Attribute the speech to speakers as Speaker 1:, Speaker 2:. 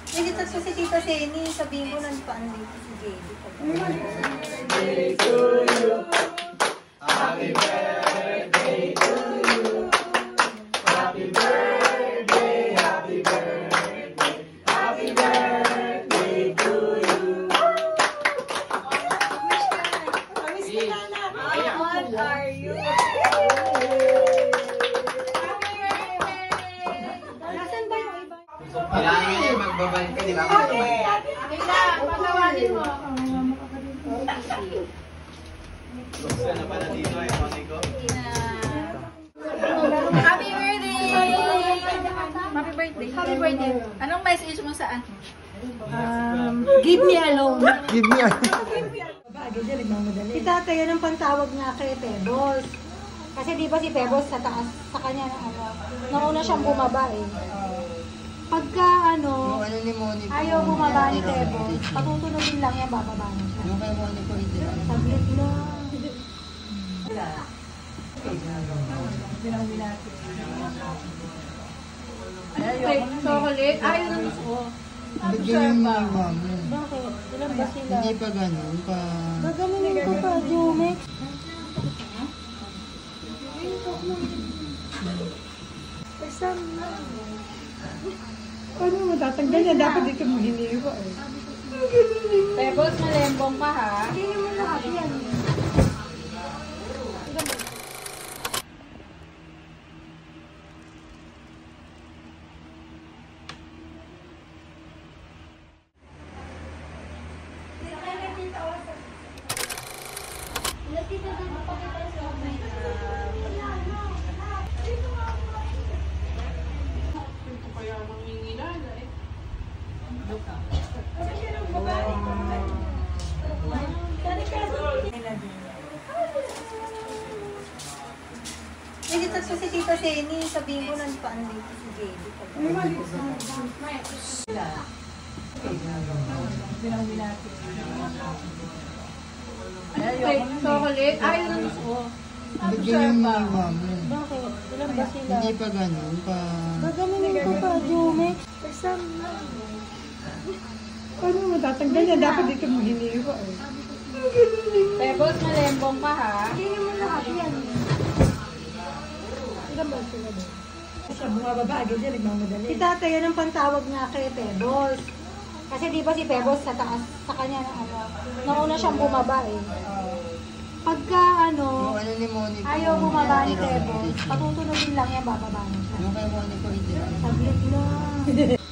Speaker 1: Hindi tapos si Tita Seni, sabihin ko nagpaan dito si Baby.
Speaker 2: Birthday to you. Happy birthday to you. Happy birthday, happy birthday, happy birthday to you.
Speaker 1: Miss ka na. How old are you? Nasaan ba yung iba?
Speaker 2: Kailangan niya magbabalik ka, di ba?
Speaker 3: Kailangan, patawanin mo.
Speaker 2: Gusto na pala dito eh, Monico?
Speaker 3: Happy birthday! Happy birthday. Happy birthday. Anong message mo saan?
Speaker 1: Give me alone.
Speaker 4: Give me a...
Speaker 1: Si tatay yun ang pantawag nga kay Pebbles. Kasi di ba si Pebbles sa taas, sa kanya na nauna siyang bumaba eh. Pagka
Speaker 4: Yung ano ni Monico.
Speaker 1: ayaw bumaba ni Pebbles, patutunogin lang yan, bababa na siya.
Speaker 4: Yung kay Monico, hindi lang.
Speaker 1: Saglit lang.
Speaker 3: Chocolate? Ay, yun ko.
Speaker 4: Bigyan yung iwa mo.
Speaker 1: Bakit? Ilan ba sila?
Speaker 4: Hindi pa ganun, pa...
Speaker 1: Gagamunin ko pa, Jumex.
Speaker 5: Paano mo tatanggal yan? Dapat dito mo hiniwa eh.
Speaker 3: Pebbles, malembong ka ha.
Speaker 1: Hindi mo lahat yan. Hindi tapos si Tita Seni, sabihin ko nagpaan dito si Baby.
Speaker 3: Chocolate? Ay, yun ko.
Speaker 4: Bigyan yung iwa mo.
Speaker 1: Bakit? Ilan ba sila?
Speaker 4: Hindi pa ganun, pa...
Speaker 1: Gagamunin ko pa, Jumex.
Speaker 5: Paano mo tatanggal yan? Dapat dito mo hiniwa eh.
Speaker 3: Pebbles, malembong ka ha.
Speaker 1: Hindi mo lahat yan.
Speaker 5: Ilan ba sila ba? Siya bumababa agad yan, nagmamadali.
Speaker 1: Si tatay yun ang pantawag nga kay Pebbles. Kasi di ba si Pebbles sa taas, sa kanya na nauna siyang bumaba eh. Pagka
Speaker 4: Yung ano ni Monico.
Speaker 1: ayaw bumaba ni
Speaker 4: hindi lang.
Speaker 1: Pebbles, patutunogin lang yan, bababa na siya.
Speaker 4: Yung kay Monico, hindi lang.
Speaker 1: Saglit lang.